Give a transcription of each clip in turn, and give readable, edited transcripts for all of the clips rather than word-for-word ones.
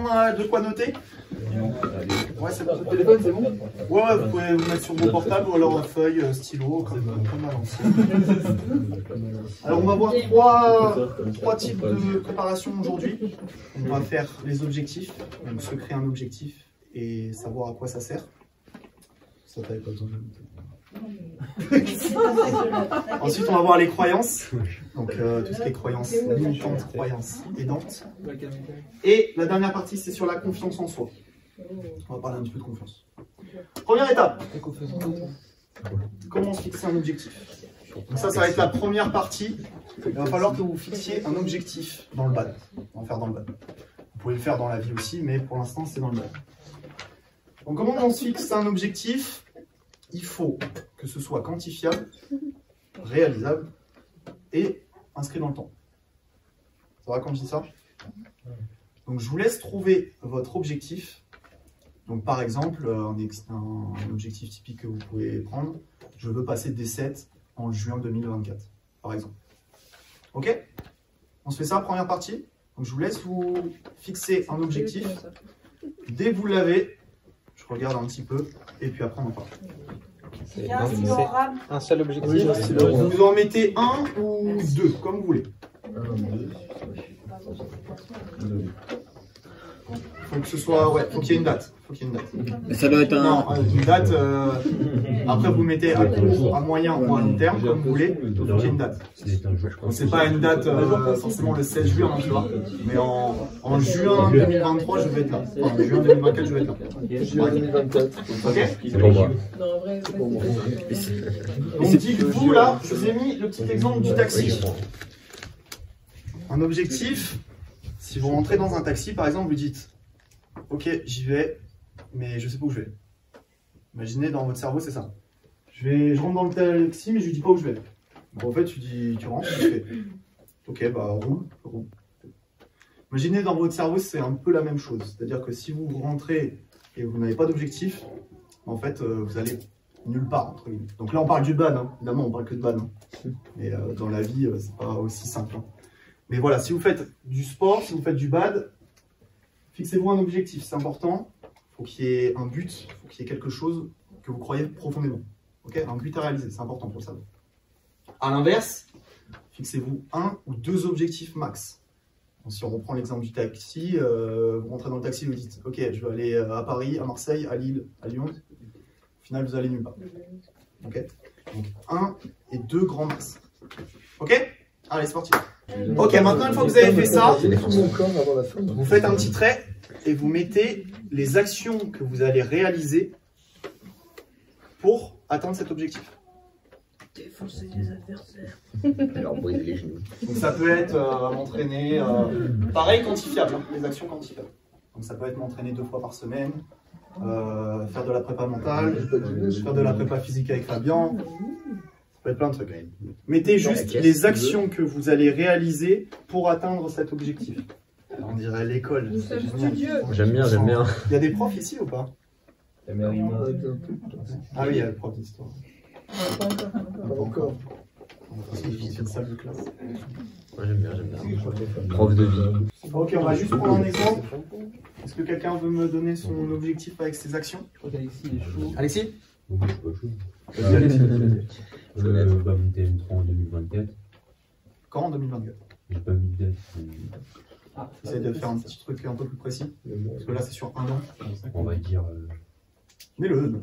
monde a de quoi noter? Ouais, c'est bon. Téléphone, c'est bon? Ouais, vous pouvez vous mettre sur vos portables ou alors feuille, stylo, comme à l'ancienne. Alors, on va voir trois types de préparation aujourd'hui. On va faire les objectifs, donc se créer un objectif et savoir à quoi ça sert. Ça t'avait pas besoin de Ensuite, on va voir les croyances, donc tout ce qui est croyances limitantes, croyances aidantes. Et la dernière partie, c'est sur la confiance en soi. On va parler un petit peu de confiance. Première étape. Comment se fixer un objectif? Donc ça va être la première partie. Il va falloir que vous fixiez un objectif dans le BAD. On va faire dans le BAD. Vous pouvez le faire dans la vie aussi, mais pour l'instant, c'est dans le BAD. Donc comment on se fixe un objectif? Il faut que ce soit quantifiable, réalisable et inscrit dans le temps. Ça va quand je dis ça? Donc je vous laisse trouver votre objectif. Donc par exemple, un objectif typique que vous pouvez prendre, je veux passer D7 en juin 2024, par exemple. Ok? On se fait ça, première partie. Donc je vous laisse vous fixer un objectif. Dès que vous l'avez, je regarde un petit peu, et puis après on en parle. C'est un seul objectif. Vous en mettez un ou deux, comme vous voulez. Faut que ce soit, ouais, faut qu'il y ait une date. Mais ça doit être un... Non, une date, après vous mettez à moyen ou à long terme, comme vous voulez, il faut qu'il y ait une date. C'est pas une date forcément le 16 juin, hein, tu vois, mais en juin 2023, je vais être là. Enfin, en juin 2024, je vais être là. Juin 2024. Ok? C'est pour moi. Donc dit que vous, là, je vous ai mis le petit exemple du taxi. Un objectif, si vous rentrez dans un taxi, par exemple, vous dites « Ok, j'y vais, mais je sais pas où je vais. » Imaginez, dans votre cerveau, c'est ça. Je rentre dans le taxi, mais je lui dis pas où je vais. Donc, en fait, tu rentres, tu fais « Ok, bah roule. » Imaginez, dans votre cerveau, c'est un peu la même chose. C'est-à-dire que si vous rentrez et vous n'avez pas d'objectif, en fait, vous allez nulle part, entre guillemets. Donc là, on parle du BAD, hein. Évidemment, on parle que de BAD. Hein. Mais dans la vie, c'est pas aussi simple. Hein. Mais voilà, si vous faites du sport, si vous faites du BAD, fixez-vous un objectif, c'est important. Il faut qu'il y ait un but, il faut qu'il y ait quelque chose que vous croyez profondément. Okay, un but à réaliser, c'est important pour le savoir. A l'inverse, fixez-vous un ou deux objectifs max. Donc, si on reprend l'exemple du taxi, vous rentrez dans le taxi et vous dites « Ok, je vais aller à Paris, à Marseille, à Lille, à Lyon. » Au final, vous allez nulle part. Okay, donc, un et deux grands max. Ok? Allez, c'est parti. Ok, maintenant, une fois que vous avez fait ça, vous faites un petit trait et vous mettez les actions que vous allez réaliser pour atteindre cet objectif. Défoncer les adversaires. Alors, briser les genoux. Donc, ça peut être m'entraîner, pareil, quantifiable, hein, les actions quantifiables. Donc, ça peut être m'entraîner 2 fois par semaine, faire de la prépa mentale, faire de la prépa physique avec Fabien. Ça peut être plein de trucs. Mettez juste les actions que vous allez réaliser pour atteindre cet objectif. Alors, on dirait l'école. J'aime bien, j'aime bien. Il y a des profs ici ou pas? Ah Ah oui, il y a le prof d'histoire. Pas encore. C'est une salle de classe. Moi j'aime bien. Prof de vie. Ok, on va juste prendre un exemple. Est-ce que quelqu'un veut me donner son objectif avec ses actions? Je crois qu'Alexis il est chaud. Alexis? Moi, je suis pas chaud. Vas-y, Alexis. Bah, monter M3 en 2024. Quand en 2024? J'ai pas mis de date. Essaye de faire un petit truc un peu plus précis. Parce que là, c'est sur 1 an. On va dire Mets-le,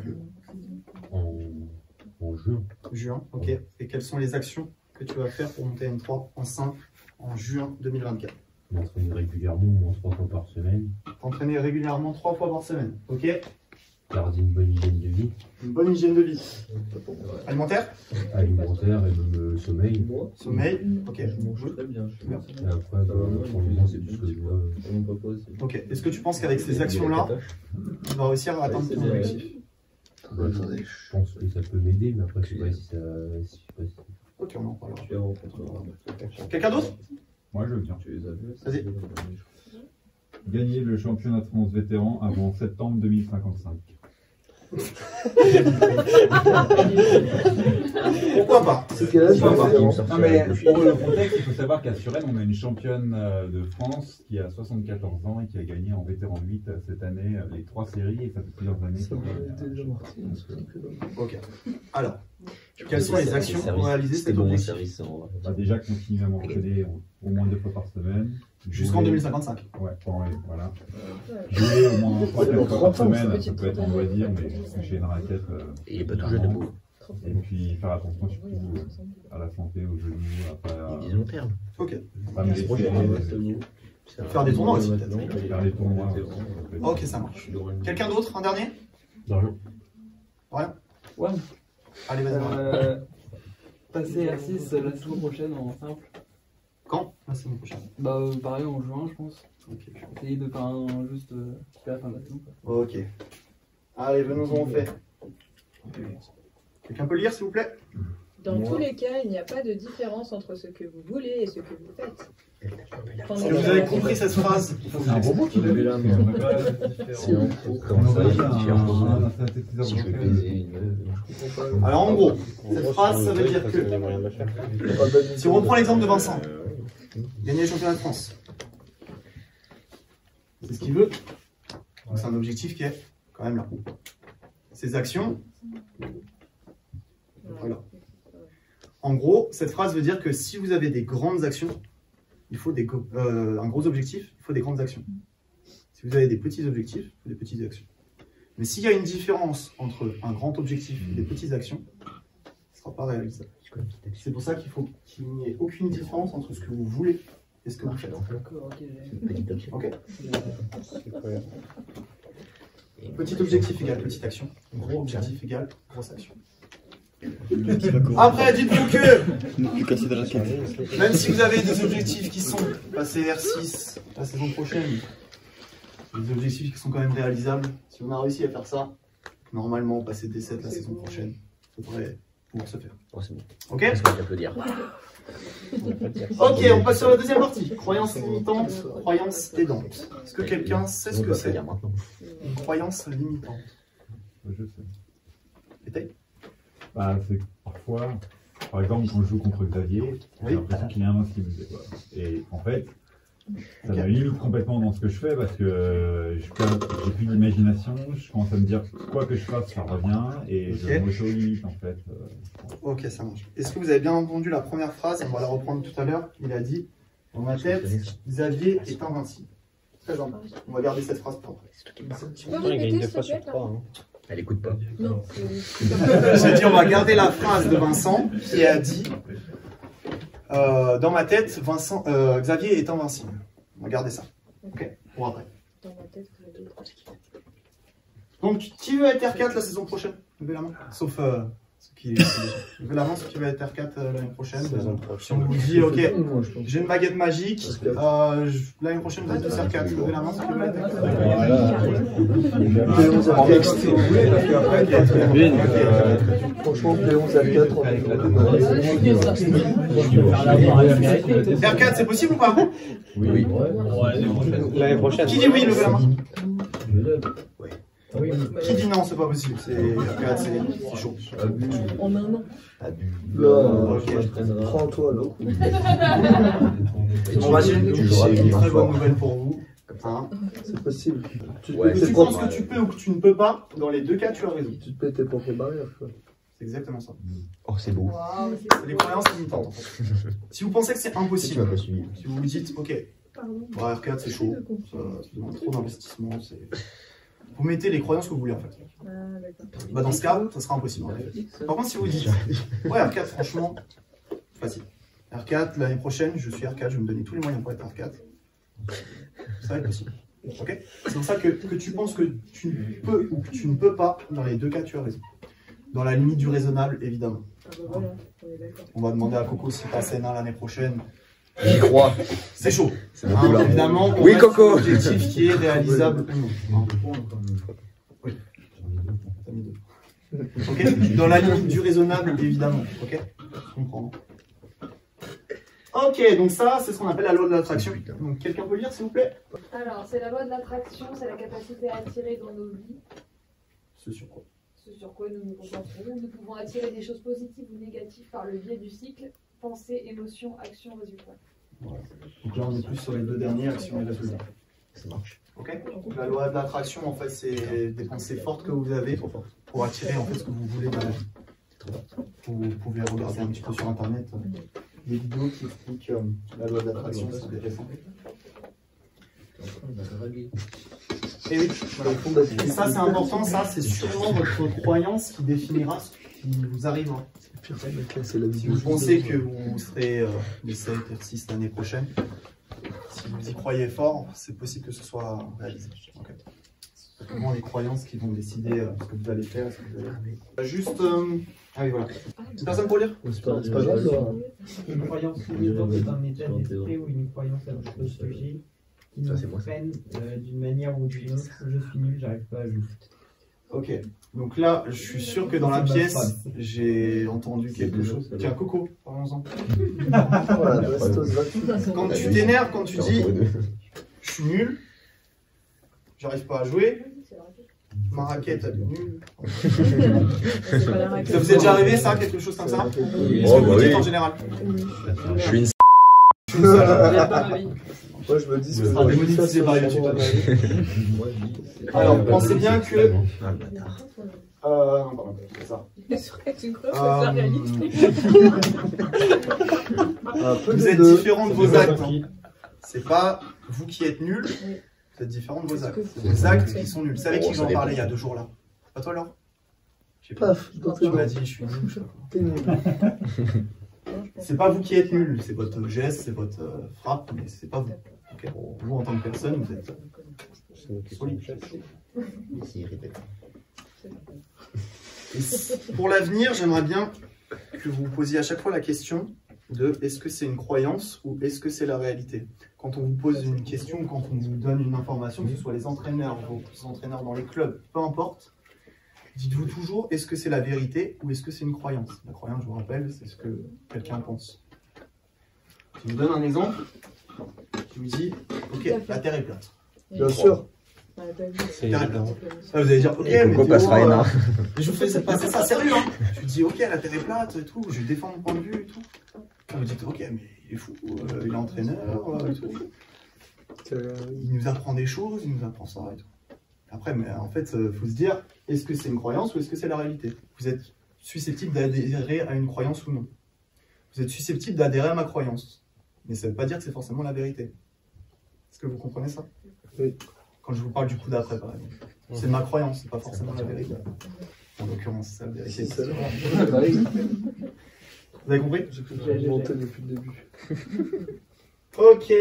en juin. Juin, ok. Et quelles sont les actions que tu vas faire pour monter M3 en simple en juin 2024? M'entraîner régulièrement, 3 fois par semaine. T'entraîner régulièrement 3 fois par semaine, ok. Garder une bonne hygiène de vie. Une bonne hygiène de vie. Alimentaire? Alimentaire et même sommeil. Sommeil, ok. Je mange très bien. Bien. Et après, pour le moment, c'est tout ce que je vois. Mon papa aussi. Ok. Est-ce que tu penses qu'avec ces actions-là, tu vas réussir à atteindre ton objectif? Bah, je pense que ça peut m'aider, mais après, je sais pas si ça. Ok, on en parlera. Tu as rencontré. Quelqu'un d'autre? Moi, je veux bien. Tu les as vus? Vas-y. Gagner le championnat de France vétéran avant septembre 2055. Pourquoi pas? C'est quel âge? Pourquoi pas? Non mais pour le contexte, il faut savoir qu'à Suresnes, on a une championne de France qui a 74 ans et qui a gagné en vétéran 8 cette année les 3 séries et ça fait plusieurs années. Ok. Alors, quelles sont les actions pour réaliser cet objectif? Déjà continuer à m'entraîner au moins 2 fois par semaine. Jusqu'en 2055. Ouais, voilà. Jouer au moins 3-4 fois par semaine, ça peut être en loisir, mais toucher une raquette. Il n'est pas tout jeune debout. Et puis faire attention surtout à la santé, aux genoux, à Ils long terme. Ok. pas me laisser Faire des tournois aussi, peut-être. faire des tournois. Ok, ça marche. Quelqu'un d'autre? Un dernier? Rien? Ouais. Allez, vas-y. Passer R6 la saison prochaine en simple. Quand? La semaine prochaine. Bah pareil en juin je pense. Ok. Essayer de faire un juste à la fin de la saison. Ok. Allez, venons-en au fait. Quelqu'un peut lire, s'il vous plaît? Dans tous les cas, il n'y a pas de différence entre ce que vous voulez et ce que vous faites. Est-ce que vous avez compris cette phrase? C'est un robot qui l'a là, mais C'est un pro. Comment ça, il est différent? Si je veux baiser une... Alors en gros, cette phrase, ça veut dire que si on reprend l'exemple de Vincent, gagner le championnat de France, c'est ce qu'il veut. Donc c'est un objectif qui est quand même là. Ses actions, voilà. En gros, cette phrase veut dire que si vous avez des grandes actions, il faut un gros objectif, il faut des grandes actions. Si vous avez des petits objectifs, il faut des petites actions. Mais s'il y a une différence entre un grand objectif et des petites actions, ce ne sera pas réalisable. C'est pour ça qu'il faut qu'il n'y ait aucune différence entre ce que vous voulez et ce que vous faites. Ok. Petit objectif égale petite action. Gros objectif égale grosse action. Après, dites-vous que même si vous avez des objectifs qui sont passer R6 la saison prochaine, des objectifs qui sont quand même réalisables, si on a réussi à faire ça, normalement passer D7 la saison prochaine, ça devrait pouvoir se faire. Ok? Est-ce qu'on peut dire? Ok, on passe sur la deuxième partie. Croyance limitante, croyance aidante. Est-ce que quelqu'un sait ce que c'est? Une croyance limitante. Je sais. Détail? Bah, c'est parfois, par exemple, quand je joue contre Xavier, j'ai l'impression qu'il est invincible. Et en fait, ça me limite complètement dans ce que je fais parce que j'ai plus d'imagination, je commence à me dire quoi que je fasse, ça revient et je m'auto-limite en fait. Ok, ça marche. Est-ce que vous avez bien entendu la première phrase? On va la reprendre tout à l'heure. Il a dit, dans ma tête, Xavier est invincible. Très bien. On va garder cette phrase pour après. Tu peux répéter, s'il te plaît? Elle écoute pas. Non. J'ai dit, on va garder la phrase de Vincent qui a dit dans ma tête, Xavier est invincible. On va garder ça. Ok, pour après. Dans ma tête, Xavier est invincible. Donc, qui veut être R4 la saison prochaine? Levez la main. Sauf ceux qui. Levez la main, ceux qui veulent être R4 l'année prochaine. Si on vous dit, ok, j'ai une baguette magique, l'année prochaine vous êtes tous R4. Levez la main, ceux qui veulent être R4. Franchement, P11 R4, R4, c'est possible ou pas? Oui. L'année prochaine. Qui dit oui, levez la main. Qui dit non, c'est pas possible. C'est R4, c'est chaud. En un an. là, prends-toi là. On va dire que c'est une très bonne nouvelle pour vous. Hein. C'est possible. Tu penses que tu peux ou que tu ne peux pas, dans les deux cas, tu as raison. Tu te pètes tes propres barrières, quoi. C'est exactement ça. Oh, c'est beau. C'est des croyances limitantes. En fait. Si vous pensez que c'est impossible, si vous vous dites, ok, R4 c'est chaud, ça demande trop d'investissement, vous mettez les croyances que vous voulez en fait. Bah, dans ce cas, ça sera impossible. Par contre, si vous dites, ouais, R4 franchement, facile. R4, l'année prochaine, je suis R4, je vais me donner tous les moyens pour être R4. Ça va être possible. Ok. C'est pour ça que tu penses que tu peux ou que tu ne peux pas, dans les deux cas, tu as raison. Dans la limite du raisonnable, évidemment. On va demander à Coco s'il passe N1 l'année prochaine. J'y crois. C'est chaud. Hein, évidemment, oui, Coco. Un objectif qui est réalisable ou non. Oui. Ok. Dans la limite du raisonnable, évidemment. Ok. Je comprends. Ok, donc ça, c'est ce qu'on appelle la loi de l'attraction. Donc, quelqu'un peut lire, s'il vous plaît? Alors, c'est la loi de l'attraction, c'est la capacité à attirer dans nos vies. C'est sur quoi? ce sur quoi nous nous concentrons. Nous pouvons attirer des choses positives ou négatives par le biais du cycle pensée, émotion, action, résultat. Voilà. Donc là, on est plus sur les deux derniers, action et résultat. Ça marche. Ok. Donc la loi de l'attraction, en fait, c'est des pensées fortes que vous avez pour attirer en fait ce que vous voulez dans la vie. Vous pouvez regarder un petit peu sur internet des vidéos qui expliquent la loi de l'attraction, c'est intéressant. Et oui, voilà. Et ça c'est important, ça c'est sûrement votre croyance qui définira ce qui vous arrivera. Si vous pensez que vous serez les 7 R6 l'année prochaine, si vous y croyez fort, c'est possible que ce soit réalisé. Okay. C'est vraiment les croyances qui vont décider ce que vous allez faire. Ce que vous allez... Juste... Ah oui, voilà. Une personne pour lire? C'est pas grave, là. Une croyance limitante est un état d'esprit ou une croyance à notre sujet qui nous freine d'une manière ou d'une autre. Je suis nul, j'arrive pas à jouer. Ok, donc là, je suis sûr que dans la pièce, j'ai entendu quelque chose. Tiens, Coco, parlons-en. Voilà, quand tu t'énerves, quand tu dis je suis nul, j'arrive pas à jouer, ma raquette elle est nulle. Ça vous est déjà arrivé ça, quelque chose comme ça? Qu'est-ce que vous dites en général? Je suis une Moi je me dis que c'est démonétisé par YouTube. Alors pensez bien que. Non, pardon, c'est ça. Vous êtes différents de vos actes. C'est pas vous qui êtes nuls, vous êtes différents de vos actes. C'est vos actes qui sont nuls. Vous savez qui j'en parlais il y a 2 jours là? Pas toi, Laure? Paf, tu m'as dit je suis nul. C'est pas vous qui êtes nul, c'est votre geste, c'est votre frappe, mais c'est pas vous. Okay. Vous en tant que personne, vous êtes solide. Et pour l'avenir, j'aimerais bien que vous posiez à chaque fois la question de est-ce que c'est une croyance ou est-ce que c'est la réalité? Quand on vous pose une question, quand on vous donne une information, que ce soit les entraîneurs, vos entraîneurs dans les clubs, peu importe, dites-vous toujours est-ce que c'est la vérité ou est-ce que c'est une croyance? La croyance, je vous rappelle, c'est ce que quelqu'un pense. Je vous donne un exemple. Je vous dis, ok, la Terre est plate. Bien sûr. Vous allez dire, ok, mais je vous fais passer ça sérieux. Hein. Je dis, ok, la Terre est plate et tout, je défends mon point de vue et tout. Vous dites, ok, mais il est fou, il est entraîneur et tout. Il nous apprend des choses, il nous apprend ça et tout. Après, mais en fait, il faut se dire, est-ce que c'est une croyance ou est-ce que c'est la réalité? Vous êtes susceptible d'adhérer à une croyance ou non? Vous êtes susceptible d'adhérer à ma croyance. Mais ça ne veut pas dire que c'est forcément la vérité. Est-ce que vous comprenez ça? Oui. Quand je vous parle du coup d'après, par exemple. C'est ma croyance, c'est pas forcément la vérité. En l'occurrence, c'est la vérité. Vous avez compris? J'ai monté depuis le début. Ok.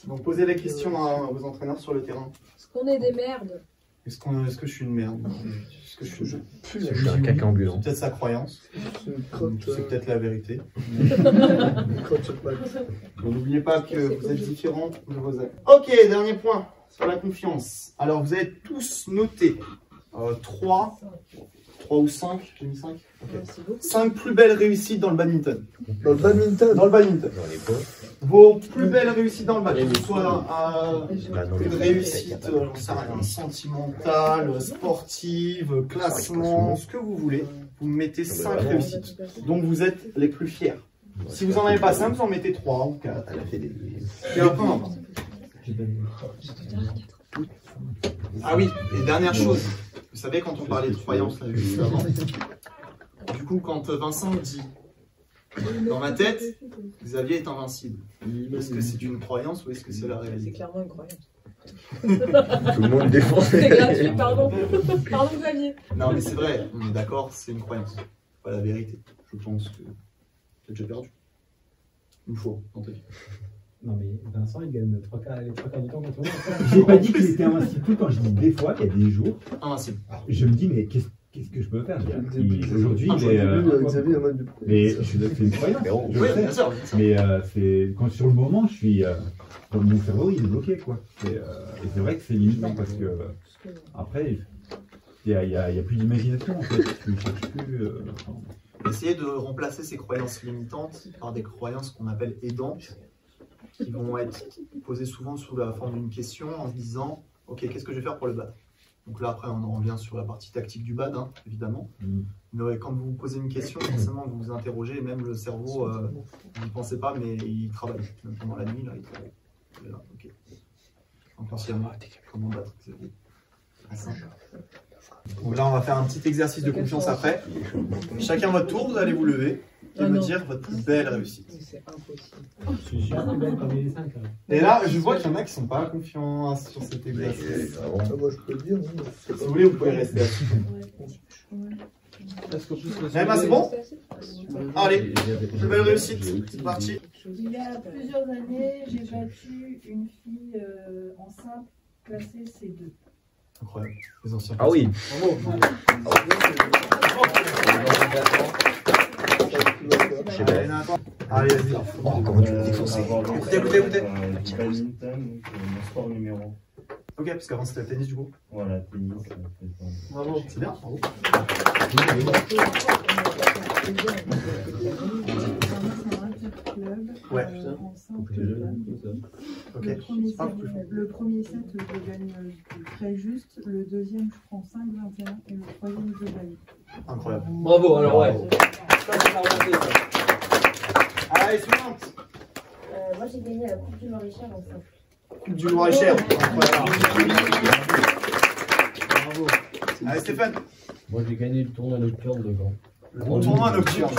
Donc posez la question à vos entraîneurs sur le terrain. Est-ce qu'on est des merdes? Est-ce que je suis une merde? Est-ce que je suis un caca ambulant? C'est peut-être sa croyance. C'est peut-être la vérité. N'oubliez pas que vous êtes différents de vos actes. Ok, dernier point sur la confiance. Alors vous avez tous noté 3 ou 5, j'ai mis 5. Okay. 5 plus belles réussites dans le badminton. Dans le badminton? Dans le badminton. Vos plus belles réussites dans le badminton, que ce soit une réussite sentimentale, sportive, classement, ce que vous voulez, vous mettez 5 réussites. Donc vous êtes les plus fiers. Si vous n'en avez pas 5, vous en mettez 3 ou 4. Et après, on en parle. Ah oui, et dernière chose, vous savez quand on parlait de croyance là juste avant, du coup quand Vincent dit dans ma tête, Xavier est invincible. Est-ce que c'est une croyance ou est-ce que c'est la réalité? C'est clairement une croyance. Tout le monde défend. C'est gratuit, pardon. Pardon Xavier. Non mais c'est vrai, on est d'accord, c'est une croyance, pas la vérité. Je pense que t'as déjà perdu. Une fois dans ta vie. Non mais Vincent il gagne les trois quarts du temps contre moi. J'ai pas dit qu'il était invincible quand je dis des fois, il y a des jours. Invincible. Je me dis mais qu'est-ce que je peux faire? Aujourd'hui, mais c'est une croyance. Oui, bien sûr. Mais c'est quand sur le moment, je suis mon cerveau il est bloqué quoi. Et c'est vrai que c'est limitant parce que après il y a plus d'imagination en fait. Tu cherches plus. Essayez de remplacer ces croyances limitantes par des croyances qu'on appelle aidantes, qui vont être posées souvent sous la forme d'une question en se disant ok, qu'est-ce que je vais faire pour le battre? Donc là, après, on en revient sur la partie tactique du BAD, hein, évidemment. Mais ouais, quand vous posez une question, forcément, vous vous interrogez, et même le cerveau, vous n'y pensez pas, mais il travaille. Même pendant la nuit, là, il travaille. Et là, ok. Inconsciemment, comment battre 0. Très simple. Donc là, on va faire un petit exercice de confiance après. Chacun votre tour, vous allez vous lever et me dire votre plus belle réussite. C'est impossible. Et là, je vois qu'il y en a qui sont pas confiants sur cet exercice. Moi, je peux le dire. Si vous voulez, vous pouvez rester assis. C'est bon? Allez, plus belle réussite, c'est parti. Il y a plusieurs années, j'ai battu une fille en simple classée C2. Incroyable, les anciens. Ah oui. Bravo. Allez, vas-y. Comment tu veux défoncer? Écoutez. Badminton, mon sport numéro. Ok, parce qu'avant c'était le tennis du coup. Voilà, tennis. Bravo, c'est bien, bravo. Ouais. Ok. Le premier set, je gagne très juste. Le deuxième, je prends 5-21. Et le troisième, je gagne. Incroyable. Bravo, alors ouais. Allez, suivante. Moi, j'ai gagné la Coupe du Loir-et-Cher en simple. Coupe du Loir-et-Cher. Incroyable. Bravo. Allez, Stéphane. Moi, j'ai gagné le tournoi nocturne de Gand. Le tournoi nocturne.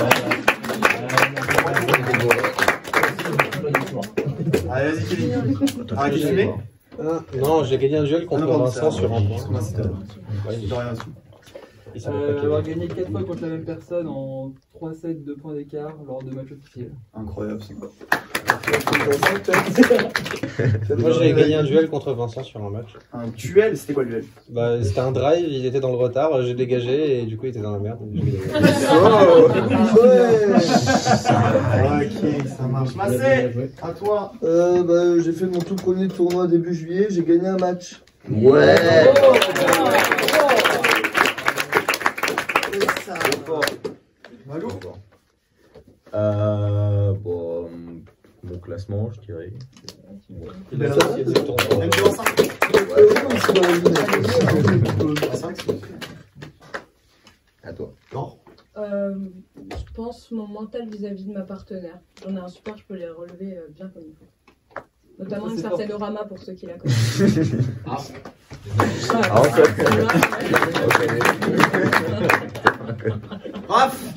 Allez, vas-y, Kevin. Arrêtez de fumer. Non, j'ai gagné un duel contre Vincent sur un point. Avoir gagné 4 fois contre la même personne en 3 sets, 2 points d'écart lors de matchs officiels. Incroyable, c'est quoi? Moi j'ai gagné un duel contre Vincent sur un match. Un duel? C'était quoi le duel? Bah c'était un drive, il était dans le retard, j'ai dégagé et du coup il était dans la merde. Ok, ça marche. Massé, à toi. J'ai fait mon tout premier tournoi début juillet, j'ai gagné un match. Ouais. Malou. Bon, mon classement, je dirais. À toi. Je pense mon mental vis-à-vis de ma partenaire. J'en ai un super, je peux les relever bien comme il faut. Notamment une certaine Orama pour ceux qui la connaissent. Raph.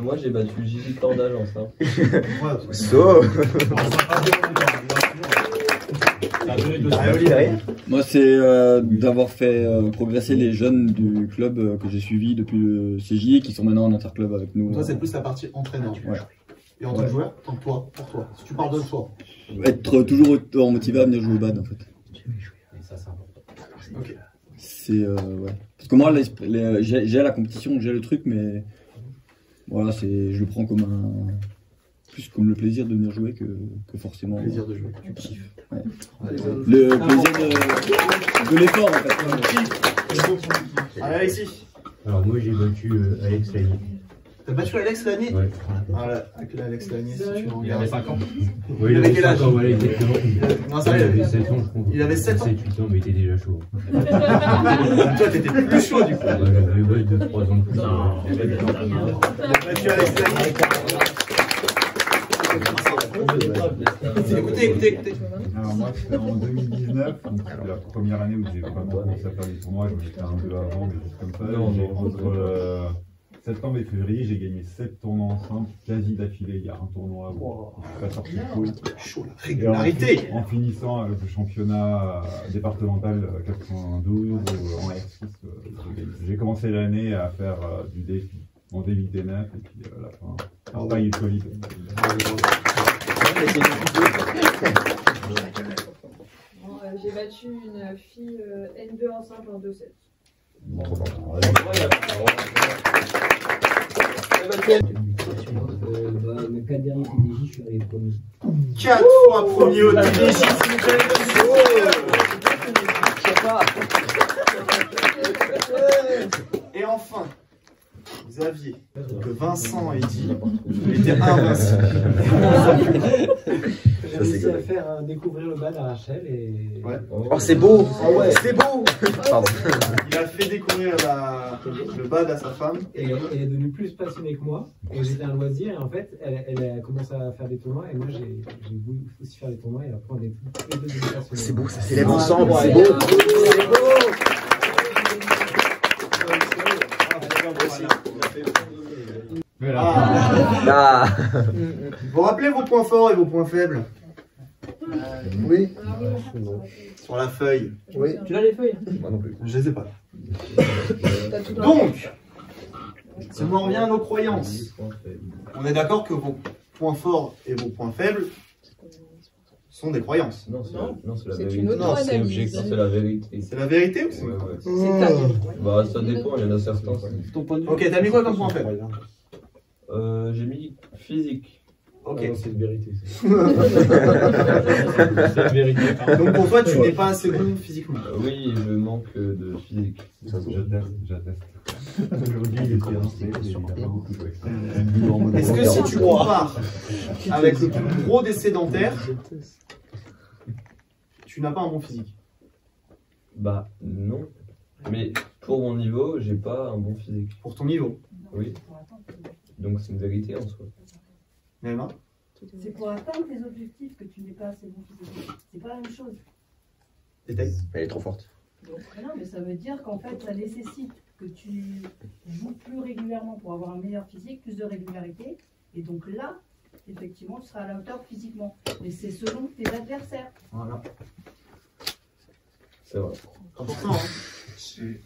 Moi j'ai battu Gigi Tordal en simple. Moi c'est d'avoir fait progresser les jeunes du club que j'ai suivi depuis le CJ et qui sont maintenant en interclub avec nous. Toi c'est plus la partie entraîneur. Ouais. Et en tant que joueur, pour toi, si tu parles de toi. Être toujours motivé à venir jouer au BAD en fait. Ça c'est important. Ok. C'est ouais. Parce que moi j'ai la compétition, j'ai le truc, mais voilà, je le prends comme plus comme le plaisir de venir jouer que forcément. Le plaisir de jouer. Tu kiffes. Ouais. Le plaisir de l'effort en fait. Allez Alexis. Alors moi j'ai battu Alex Lagny. T'as battu Alex Lagny? Ouais. Voilà, avec Alex Lagny, si tu Il avait 5 ans. Oui, il avait quel âge? Ouais, exactement. Non, ça, il avait 7 ans, je crois. Il avait 7 ans. 7-8 ans, mais il était déjà chaud. Toi, t'étais plus chaud du coup. J'avais eu 2-3 ans de plus. Battu Alex Lagny. Écoutez. Alors moi c'était en 2019, donc c'est la première année où j'ai vraiment commencé à faire des tournois, j'en ai fait un peu avant, mais juste comme ça. Entre septembre et février, j'ai gagné 7 tournois ensemble, quasi d'affilée. Il y a un tournoi où je suis pas sorti de poule. Chaud, la régularité. En finissant avec le championnat départemental 92 en R6, j'ai commencé l'année à faire du défi. En débit des neufs et puis à la fin, alors pas il est solide. J'ai battu une fille N2 en simple en 2 sets. Ma mes 4 derniers TDJ, je suis arrivé premier. 4 fois premier au TDJ, Et enfin, vous aviez que Vincent et Eddy étaient invincibles. J'ai réussi à faire découvrir le bad à Rachel et... Ouais. Oh, c'est beau. Ah ouais. C'est beau. Pardon. Il a fait découvrir le bad à sa femme. Et elle est devenue plus passionnée que moi. Et j'étais un loisir et en fait, elle a commencé à faire des tournois et moi j'ai voulu aussi faire des tournois et après on est tous les deux passionnés. C'est beau, ça s'élève ensemble, c'est beau. C'est beau. Ah. Vous rappelez vos points forts et vos points faibles? Oui. Sur la feuille. Oui. Tu l'as les feuilles? Moi non plus. Je les ai pas. Donc, si on en revient à nos croyances, on est d'accord que vos points forts et vos points faibles sont des croyances. Non, c'est la C'est vérité. une auto-analyse. C'est la vérité. C'est la vérité ou c'est Ouais, ouais. C'est ta vérité. Bah, ça dépend, il y en a certains. Ton point de vue. Ok, t'as mis quoi comme point faible? J'ai mis physique. Ok. Ah non, c'est une vérité. C'est une vérité. Donc pour toi, tu n'es pas assez bon physiquement. Oui, je manque de physique. J'atteste. Aujourd'hui, il était lancé, mais il n'a pas beaucoup joué. Est-ce que si tu compares avec le plus gros des sédentaires, tu n'as pas un bon physique? Bah, non. Mais pour mon niveau, j'ai pas un bon physique. Pour ton niveau? Oui. Donc c'est une vérité en soi. Emma? C'est pour atteindre tes objectifs que tu n'es pas assez bon physiquement. C'est pas la même chose. Détail. Elle est trop forte. Non, mais ça veut dire qu'en fait, ça nécessite que tu joues plus régulièrement pour avoir un meilleur physique, plus de régularité. Et donc là, effectivement, tu seras à la hauteur physiquement. Mais c'est selon tes adversaires. Voilà. C'est vrai. Important, hein. Tu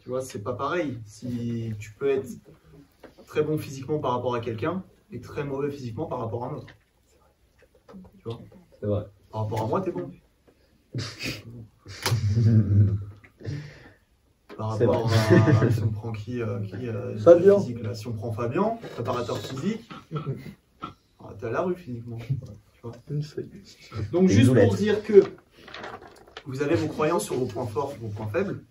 vois, c'est pas pareil. Si tu peux être très bon physiquement par rapport à quelqu'un et très mauvais physiquement par rapport à un autre. Tu vois? C'est vrai. Par rapport à moi, t'es bon. Par rapport à si on prend Fabien. physique, là. Si on prend Fabien, préparateur physique, t'es à la rue physiquement. Tu vois? Donc juste pour dire que vous avez vos croyances sur vos points forts, vos points faibles.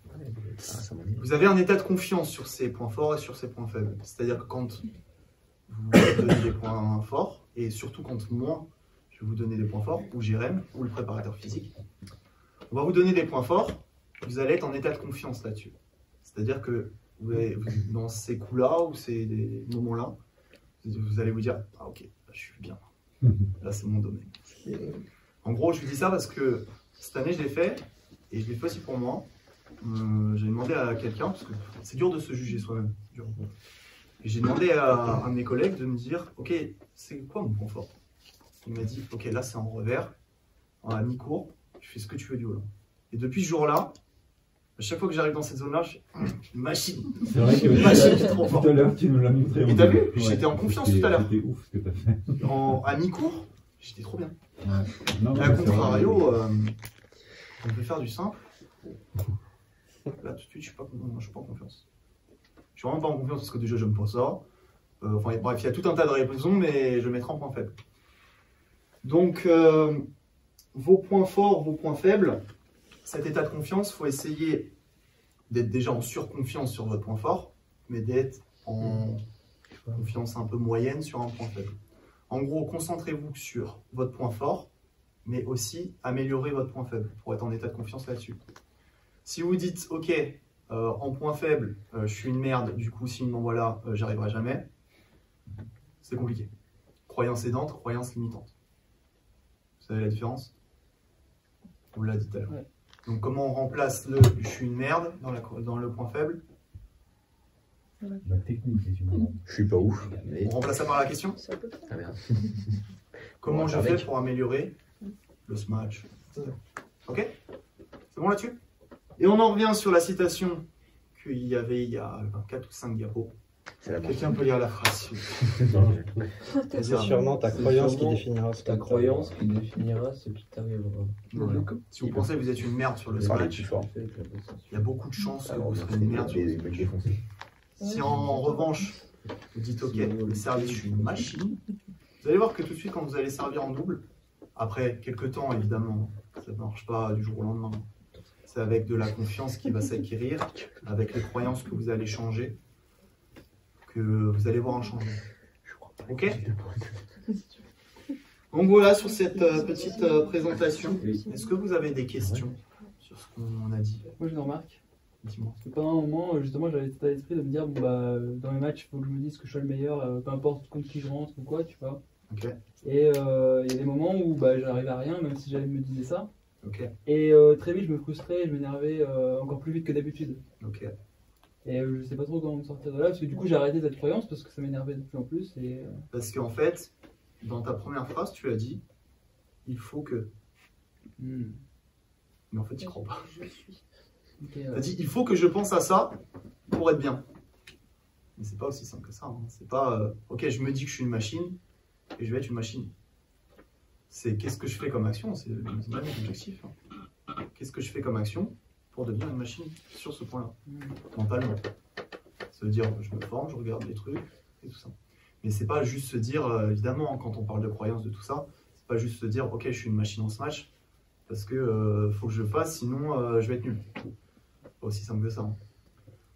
Vous avez un état de confiance sur ces points forts et sur ces points faibles. C'est-à-dire que quand vous donnez des points forts, et surtout quand moi, je vais vous donner des points forts, ou Jérém, ou le préparateur physique, on va vous donner des points forts, vous allez être en état de confiance là-dessus. C'est-à-dire que dans ces coups-là, ou ces moments-là, vous allez vous dire « Ah ok, là, je suis bien. Là, c'est mon domaine. » En gros, je vous dis ça parce que cette année, je l'ai fait, et je l'ai fait aussi pour moi. J'ai demandé à quelqu'un, parce que c'est dur de se juger soi-même. Et j'ai demandé à un de mes collègues de me dire, ok, c'est quoi mon point fort? Il m'a dit, ok, là c'est en revers, à mi-cours, tu fais ce que tu veux du volant. Et depuis ce jour-là, à chaque fois que j'arrive dans cette zone-là, je suis une machine. C'est vrai que une machine qui est trop tout forte. à l'heure, tu nous l'as montré. Et t'as vu, j'étais en confiance tout à l'heure. C'était ouf ce que t'as fait. À mi-cours, j'étais trop bien. Ouais. Non, Et à contrario, on peut faire du simple. Là, tout de suite, je suis pas en confiance. Je suis vraiment pas en confiance parce que déjà, j'aime pas ça. Enfin, bref, il y a tout un tas de raisons, mais je mettrai en point faible. Donc, vos points forts, vos points faibles, cet état de confiance, il faut essayer d'être déjà en surconfiance sur votre point fort, mais d'être en confiance un peu moyenne sur un point faible. En gros, concentrez-vous sur votre point fort, mais aussi améliorer votre point faible pour être en état de confiance là-dessus. Si vous dites, ok, en point faible, je suis une merde, du coup, s'il m'envoie là, j'y arriverai jamais, c'est compliqué. Croyance aidante, croyance limitante. Vous savez la différence? On l'a dit tout à l'heure. Ouais. Donc, comment on remplace le je suis une merde dans le point faible? La technique, c'est une... Je suis pas ouf. On remplace ça par la question? Ah merde. Comment je fais pour améliorer le smash? Ok? C'est bon là-dessus? Et on en revient sur la citation qu'il y avait il y a 4 ou 5 diapos. Quelqu'un peut lire la phrase. C'est sûrement ta croyance qui définira ce ta croyance qui définira ce qui t'arrivera. Voilà. Si vous pensez que vous êtes une merde sur le smash, il y a beaucoup de chances que vous serez une merde sur le smash. Si en revanche, vous dites ok, le service, je suis une machine, vous allez voir que tout de suite, quand vous allez servir en double, après quelques temps, évidemment, ça ne marche pas du jour au lendemain. C'est avec de la confiance qui va s'acquérir, avec les croyances que vous allez changer. que vous allez voir un changement. Ok? Donc voilà sur cette petite présentation. Est-ce que vous avez des questions sur ce qu'on a dit? Moi, j'ai une remarque. Dis-moi. Parce que pendant un moment, justement, j'avais cet état d'esprit de me dire, bon, bah, dans mes matchs, il faut que je me dise que je sois le meilleur, peu importe contre qui je rentre ou quoi, tu vois. Ok. Et il y a des moments où bah, j'arrivais à rien, même si j'allais me dire ça. Ok. Et très vite, je me frustrais et je m'énervais encore plus vite que d'habitude. Ok. Et je sais pas trop comment me sortir de là, parce que du coup, j'ai arrêté cette croyance parce que ça m'énervait de plus en plus. Et, Parce qu'en fait, dans ta première phrase, tu as dit il faut que. Mais en fait, tu crois pas. Tu as dit il faut que je pense à ça pour être bien. Mais c'est pas aussi simple que ça. Hein. C'est pas ok, je me dis que je suis une machine et je vais être une machine. C'est qu'est-ce que je fais comme action, c'est le même objectif. Hein. Qu'est-ce que je fais comme action pour devenir une machine sur ce point-là, mentalement. Ça veut dire je me forme, je regarde les trucs et tout ça. Mais c'est pas juste se dire, évidemment, quand on parle de croyance, de tout ça, c'est pas juste se dire ok, je suis une machine en Smash parce que faut que je le fasse, sinon je vais être nul. Pas aussi simple que ça. Hein.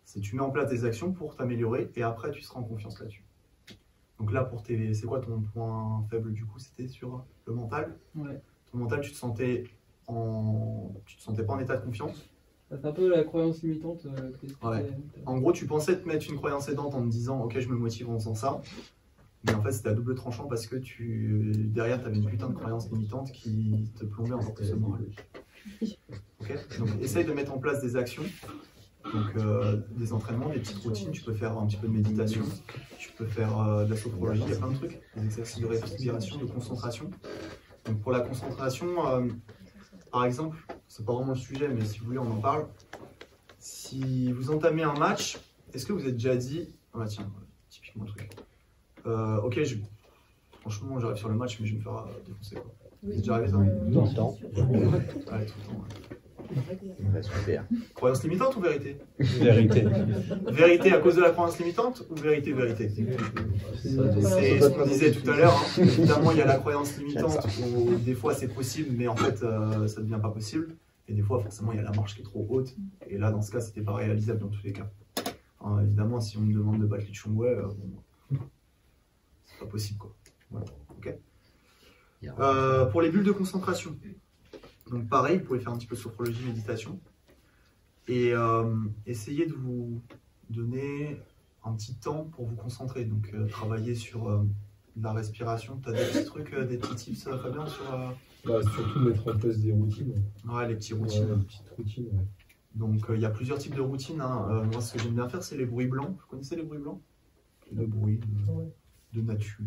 C'est tu mets en place des actions pour t'améliorer et après tu seras en confiance là-dessus. Donc là, pour tes, c'est quoi ton point faible du coup? C'était sur le mental. Ouais. Ton mental, tu te sentais pas en état de confiance. c'est un peu la croyance limitante. Ouais. En gros, tu pensais te mettre une croyance aidante en te disant ok, je me motive en faisant ça. Mais en fait, c'était à double tranchant parce que derrière, tu avais une putain de croyance limitante qui te plombait encore plus le moral. Okay, donc, essaye de mettre en place des actions. Donc des entraînements, des petites routines, tu peux faire un petit peu de méditation, tu peux faire de la sophrologie, il y a plein de trucs, des exercices de respiration, de concentration. Donc pour la concentration, par exemple, c'est pas vraiment le sujet, mais si vous voulez on en parle. Si vous entamez un match, est-ce que vous êtes déjà dit, ah tiens, typiquement le truc, ok, franchement j'arrive sur le match mais je vais me faire défoncer quoi. Vous êtes déjà arrivé ça? Tout le temps. Ouais, tout le temps, ouais. Super. Croyance limitante ou vérité? Vérité. Vérité à cause de la croyance limitante ou vérité? C'est ce qu'on disait tout à l'heure. Hein. Évidemment, il y a la croyance limitante où des fois c'est possible, mais en fait ça ne devient pas possible. Et des fois, forcément, il y a la marche qui est trop haute. Et là, dans ce cas, c'était pas réalisable dans tous les cas. Hein, évidemment, si on me demande de battre Li Chongwei, c'est pas possible quoi. Voilà. Okay. Pour les bulles de concentration. Donc pareil, vous pouvez faire un petit peu de sophrologie, méditation. Et essayez de vous donner un petit temps pour vous concentrer. Donc travailler sur la respiration. Tu as des petits trucs, des petits tips, Fabien, sur... surtout mettre en place des routines. Ouais, les petites routines. Ouais, les petites routines, ouais. Donc il y a plusieurs types de routines. Hein. Moi, ce que j'aime bien faire, c'est les bruits blancs. Vous connaissez les bruits blancs? Le bruit de nature.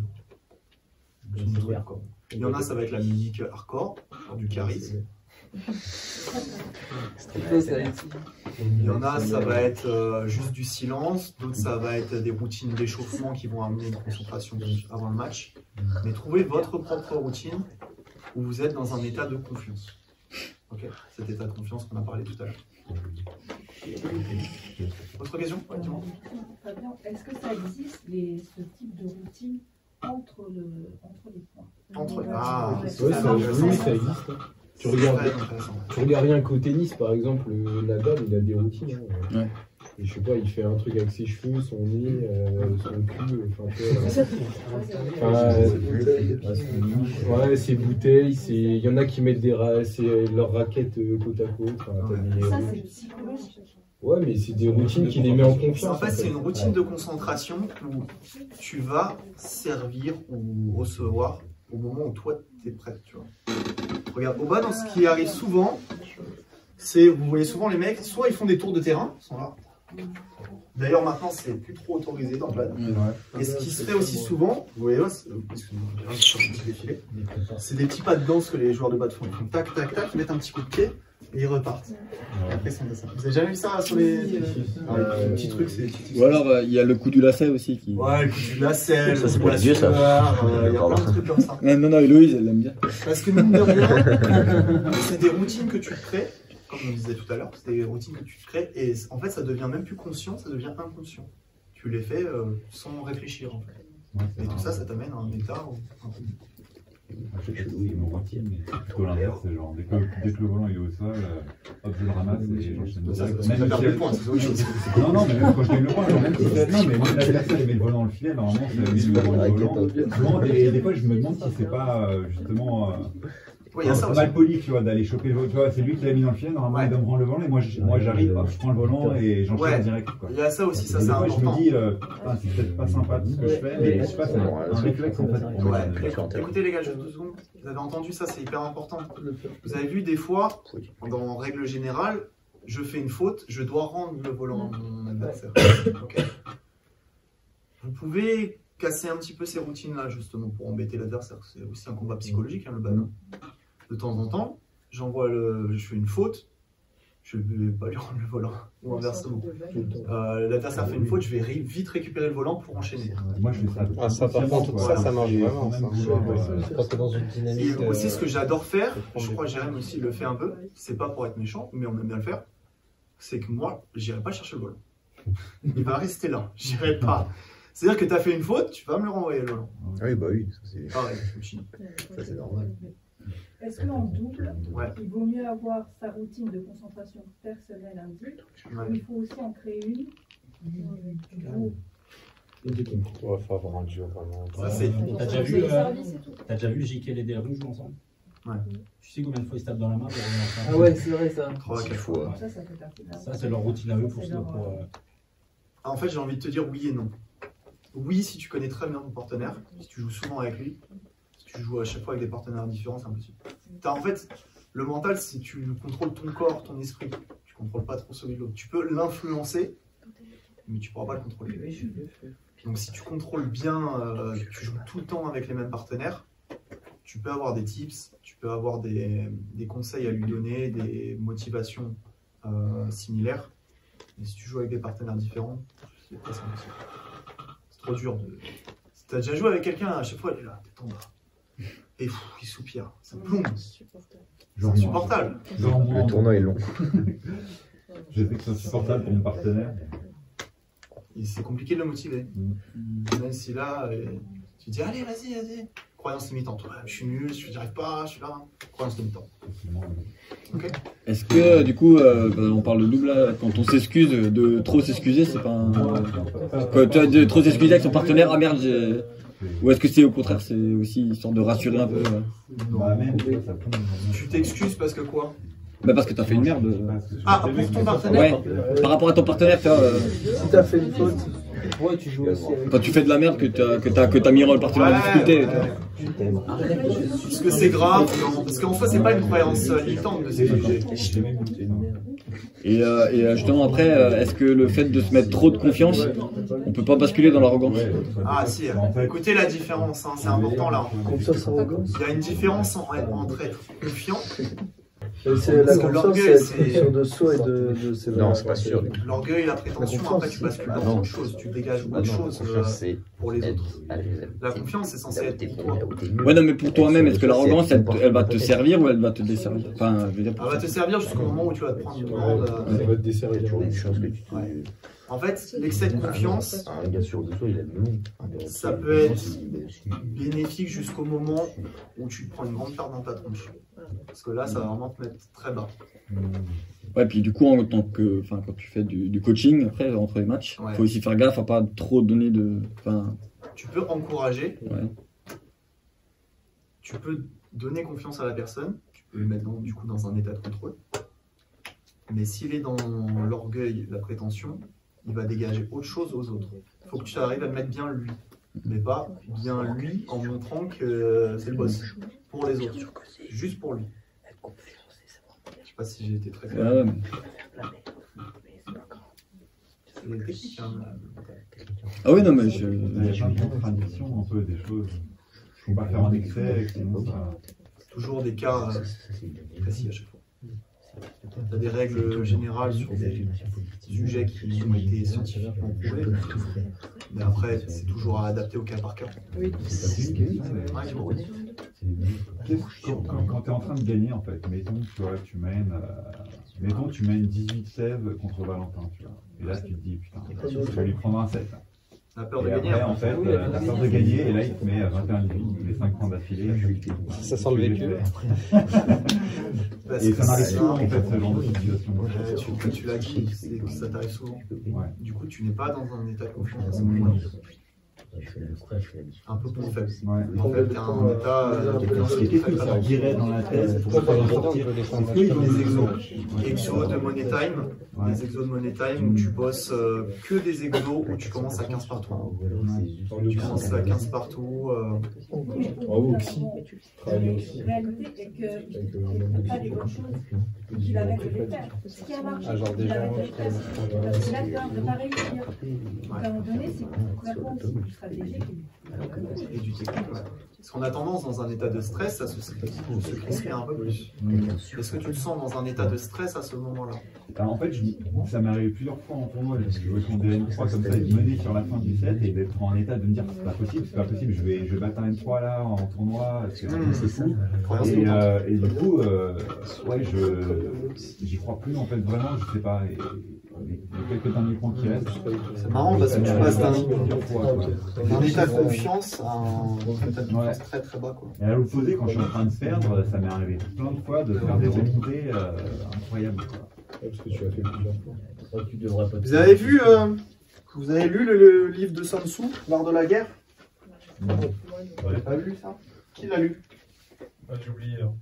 Il y en a, ça va être la musique hardcore, genre du charisme. Il y en a, ça va être juste du silence. D'autres, ça va être des routines d'échauffement qui vont amener une concentration avant le match. Mais trouvez votre propre routine où vous êtes dans un état de confiance. Ok, cet état de confiance qu'on a parlé tout à l'heure. Autre question? Fabien, est-ce que ça existe ce type de routine entre les points? Ah, oui, ça existe. Tu regardes rien qu'au tennis, par exemple, Nadal, il a des routines. Hein. Ouais. Et je sais pas, il fait un truc avec ses cheveux, son nez, son cul, ouais, ses bouteilles, il y en a qui mettent leurs raquettes côte à côte. Ça, c'est psychologique. Ouais, mais c'est des routines qui les met en confiance. En fait, c'est une routine de concentration où tu vas servir ou recevoir au moment où toi, tu es prête, tu vois. Regarde, au bas, dans ce qui arrive souvent, c'est, vous voyez souvent les mecs, soit ils font des tours de terrain, ils sont là. D'ailleurs, maintenant, c'est plus trop autorisé dans le pad. Et ce qui se fait aussi souvent, vous voyez là, c'est des petits pas de danse que les joueurs de bad font. Ils font tac, tac, tac, ils mettent un petit coup de pied et ils repartent. Après, ça. Vous avez jamais vu ça sur les petits trucs? Ou alors, il y a le coup du lacet aussi. Ouais, le coup du lacet, ça c'est pour les vieux, ça. Il y a plein de trucs comme ça. Non, Héloïse, elle l'aime bien. Parce que mine de rien, c'est des routines que tu crées. Comme on disait tout à l'heure, c'est des routines que tu crées et en fait ça devient même plus conscient, ça devient inconscient. Tu les fais sans réfléchir en fait. Et tout ça, ça t'amène à un état Je sais que c'est mon routine, mais plutôt l'inverse, c'est genre dès que le volant il est au sol, hop, je le ramasse et j'enchaîne direct. Même si elle... Non, mais même quand je gagne le point, genre même si c'est... Non, mais même l'adversaire il met le volant dans le filet, normalement c'est le volant. Et des fois je me demande si c'est pas justement... Ouais, c'est mal poli, tu vois, d'aller choper le volant. Tu vois, c'est lui qui l'a mis dans le filet, normalement il doit me rendre le volant, et moi j'arrive, je prends le volant et j'enchaîne direct. Quoi. Il y a ça aussi, ça c'est important. Je me dis, c'est peut-être pas sympa tout ce que je fais, mais je sais pas, c'est un réflexe en fait. Écoutez les gars, juste 2 secondes, vous avez entendu ça, c'est hyper important. Vous avez vu des fois, en règle générale, je fais une faute, je dois rendre le volant à mon adversaire. Okay. Vous pouvez casser un petit peu ces routines-là, justement, pour embêter l'adversaire. C'est aussi un combat psychologique, hein, le ballon. De temps en temps, je fais une faute, je ne vais pas lui rendre le volant, ou inversement. L'adversaire fait une faute, je vais vite récupérer le volant pour enchaîner. Moi, je fais ça. Ah, ça, par contre, ça marche vraiment. Quand tu es dans une dynamique. Et aussi, ce que j'adore faire, je crois que Jérém aussi le fait un peu, c'est pas pour être méchant, mais on aime bien le faire, c'est que moi, j'irai pas chercher le volant. Il va rester là, j'irai pas. C'est-à-dire que tu as fait une faute, tu vas me le renvoyer le volant. Ah oui, bah oui, ça c'est pareil. Ça c'est normal. Est-ce qu'en double, il vaut mieux avoir sa routine de concentration personnelle indique, ou il faut aussi en créer une du groupe? Il faut avoir un duo vraiment. T'as déjà vu JK et les DRU jouer ensemble? Ouais. Tu sais combien de fois ils se tapent dans la main pour revenir ensemble? Ah ouais, c'est vrai ça. 3-4 fois. Ça, c'est leur routine à eux pour En fait, j'ai envie de te dire oui et non. Oui, si tu connais très bien ton partenaire, si tu joues souvent avec lui, si tu joues à chaque fois avec des partenaires différents, c'est impossible. En fait, le mental, c'est tu contrôles ton corps, ton esprit. Tu contrôles pas trop celui de l'autre. Tu peux l'influencer, mais tu pourras pas le contrôler. Donc si tu contrôles bien, tu joues tout le temps avec les mêmes partenaires, tu peux avoir des tips, tu peux avoir des conseils à lui donner, des motivations similaires. Mais si tu joues avec des partenaires différents, c'est presque impossible. C'est trop dur de... Si tu as déjà joué avec quelqu'un, à chaque fois, il est là, détendre. Et il soupire, ça plombe. C'est insupportable. Le tournoi est long. Je sais que c'est insupportable pour mon partenaire. C'est compliqué de le motiver. Même si là, tu dis allez, vas-y. Croyance limitante. Ouais, je suis nul, je n'y arrive pas, je suis là. Croyance limitante. Okay. Est-ce que du coup, on parle de double là, quand on s'excuse, de trop s'excuser, c'est pas un... Quand tu as de trop s'excuser avec son partenaire, ah merde, ou est-ce que c'est au contraire, c'est aussi histoire de rassurer un peu Tu t'excuses parce que quoi? Bah parce que t'as fait une merde. Ah, pour ton partenaire? Ouais, par rapport à ton partenaire, tu vois. Si t'as fait une faute. Ouais, tu joues aussi avec... Quand tu fais de la merde, que t'as mis le partenaire en difficulté. Parce que c'est grave, non. Parce qu'en soi, c'est pas une croyance limitante de s'excuser. Et justement après, est-ce que le fait de se mettre trop de confiance, on peut pas basculer dans l'arrogance? Ah si, écoutez la différence, hein, c'est important là. Il y a une différence entre être confiant. C'est la confiance, c'est sûr de soi et de ses valeurs. Non, c'est pas sûr. L'orgueil, la prétention, après tu bascules dans autre chose, tu dégages autre chose pour les autres. La confiance, c'est censé être pour toi. Ouais, non, mais pour toi-même, est-ce que l'arrogance, elle va te servir ou elle va te desservir? Enfin, je veux dire. Elle va te servir jusqu'au moment où tu vas te prendre une grande. Elle va te desservir. En fait, l'excès de confiance, un gars sûr de soi, il a le nom. Ça peut être bénéfique jusqu'au moment où tu prends une grande part dans ta tronche. Parce que là, ça va vraiment te mettre très bas. Ouais, puis du coup, en tant que, quand tu fais du coaching, après, entre les matchs, il faut aussi faire gaffe à pas trop donner de... Tu peux encourager. Ouais. Tu peux donner confiance à la personne. Tu peux le mettre du coup dans un état de contrôle. Mais s'il est dans l'orgueil, la prétention, il va dégager autre chose aux autres. Il faut que tu arrives à le mettre bien lui. Mais pas bien lui en montrant que c'est le boss. Pour les autres. Juste pour lui. Je sais pas si j'ai été très clair. C'est des techniques, hein. Ah oui, non, mais il y a plein de contradictions, un peu, des choses. Il ne faut pas faire un excès, sinon ça... Toujours des cas précis à chaque fois. Il y a des règles générales sur des sujets qui ont été scientifiquement prouvés. Mais après, c'est toujours à adapter au cas par cas. Oui. Quand tu es en train de gagner, en fait, mettons tu mènes 18-16 contre Valentin, tu vois. Et là, tu te dis, putain, je vais lui prendre un set. La peur de Et gagner. après, en fait, la peur de gagner, et là, il te met 21 les 5 points d'affilée. Ça sent le vécu. Et ça m'arrive souvent, en fait, ce genre de situation. Tu l'as dit, c'est que ça t'arrive souvent. Ouais. Du coup, tu n'es pas dans un état de confiance à ce moment-là. Un peu plus faible. En fait, tu as un état de confiance qui est très ça dirait dans la tête pour pas sortir. Est-ce qu'il y a des exos de Money Time, des exos de Money Time où tu bosses que des exos où tu commences à 15 partout. Tu commences à 15 partout. Bravo, Oxy. La réalité est qu'il ne fait pas des bonnes choses qu'il avait que les faire. Ce qui a marché, il avait que les faire. Parce que là, tu ne vas pas réussir. Donc, à un moment donné, c'est complètement du stratégique et du technique. Parce qu'on a tendance dans un état de stress à se crisper un peu plus. Est-ce que tu le sens dans un état de stress à ce moment-là? En fait, ça m'est arrivé plusieurs fois en tournoi de jouer contre des M3 comme ça et de mener sur la fin du set et d'être en état de me dire c'est pas possible, je vais battre un M3 là en tournoi, c'est fou. Et du coup, ouais, j'y crois plus en fait vraiment, je sais pas. Et les quelques derniers points qui restent. C'est marrant parce que tu passes d'un état de confiance à un état de confiance très très bas. Quoi. Et à l'opposé, quand je suis en train de perdre, ça m'est arrivé plein de fois de faire des remontées incroyables. Parce que tu as fait plusieurs fois. Tu devrais pas. Vous avez vu, vous avez lu le livre de Sun Tzu, L'art de la guerre? Vous n'avez pas lu ça? Qui l'a lu? J'ai oublié. Hein.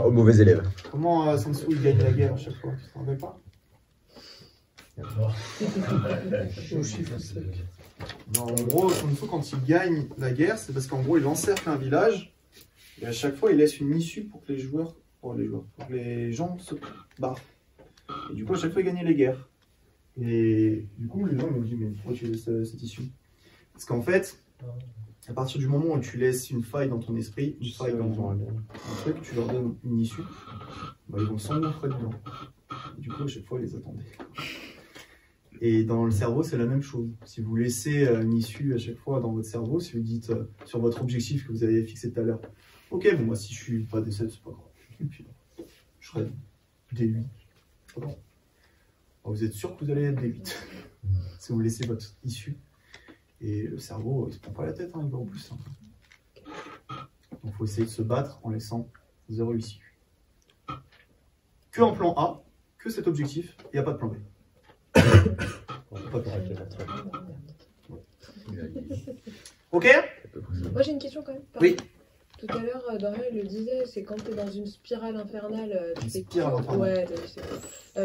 Oh, mauvais élève. Comment Sun Tzu il gagne la guerre à chaque fois? Tu t'en rappelles pas? Non, en gros, Sun Tzu, quand il gagne la guerre, c'est parce qu'en gros, il encercle un village et à chaque fois, il laisse une issue pour que les gens se barrent. Et du coup, à chaque fois, il gagnait les guerres. Et du coup, les gens me disent, mais pourquoi tu laisses cette issue? Parce qu'en fait, à partir du moment où tu laisses une faille dans ton esprit, une faille dans ton truc, tu leur donnes une issue, bah, ils vont s'engouffrer dedans. Et du coup, à chaque fois, ils les attendaient. Et dans le cerveau, c'est la même chose. Si vous laissez une issue à chaque fois dans votre cerveau, si vous dites sur votre objectif que vous avez fixé tout à l'heure, ok, bon, moi, si je suis pas D7, c'est pas grave. Et puis, je serai D8. Bon. Vous êtes sûr que vous allez être D8 si vous laissez votre issue. Et le cerveau, il se prend pas la tête, hein, il va au plus simple. Donc, il faut essayer de se battre en laissant 0 issue. Que en plan A, que cet objectif, il n'y a pas de plan B. Ok? Moi j'ai une question quand même. Oui. Tout à l'heure, Dorian il le disait, c'est quand tu es dans une spirale infernale,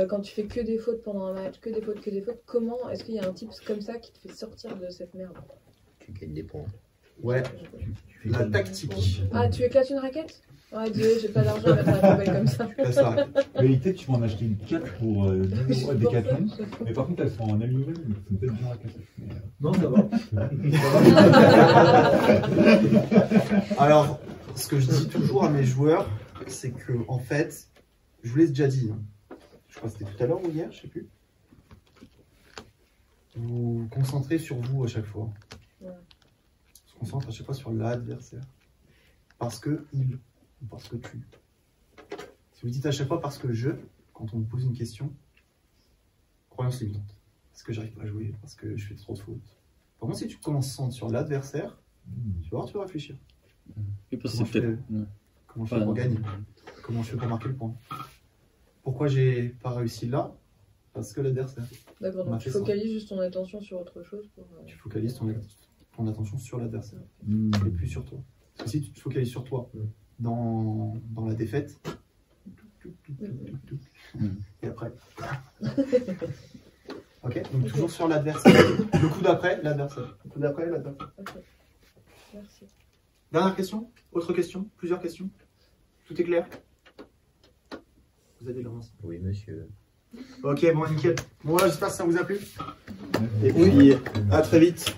quand tu fais que des fautes pendant un match, que des fautes, comment est-ce qu'il y a un tips comme ça qui te fait sortir de cette merde? Tu gagnes des points. Ouais, la tactique. Ah, tu éclates une raquette? Ouais, Dieu, j'ai pas d'argent à mettre à la poubelle comme ça. En réalité, tu peux en acheter une 4 pour 10 euros à Decathlon, mais par contre, elles sont en aluminium, donc c'est peut-être dur à casser. Non, ça va. Alors, ce que je dis toujours à mes joueurs, c'est que, en fait, je vous l'ai déjà dit, hein. Je crois que c'était tout à l'heure ou hier, je sais plus. Vous vous concentrez sur vous à chaque fois. On se concentre à chaque fois sur l'adversaire. Parce que il ou parce que tu. Si vous dites à chaque fois parce que je, quand on vous pose une question, croyance limitante. Parce que j'arrive pas à jouer, parce que je fais trop de fautes. Par contre, si tu commences à se centrer sur l'adversaire, tu vas voir, tu vas réfléchir. Comment je fais pour gagner? Comment je fais pour marquer le point? Pourquoi j'ai pas réussi là? Parce que l'adversaire. D'accord, donc tu focalises juste ton attention sur autre chose pour... Tu focalises ton attention sur l'adversaire et plus sur toi. Parce que si tu te focalises sur toi dans la défaite, et après. Ok, donc toujours sur l'adversaire. Le coup d'après, l'adversaire. Le coup d'après, l'adversaire. Ok, merci. Dernière question? Autre question? Plusieurs questions? Tout est clair? Vous avez l'avance? Oui, monsieur. Ok, bon, nickel. Bon, voilà, j'espère que ça vous a plu. Et puis, à très vite.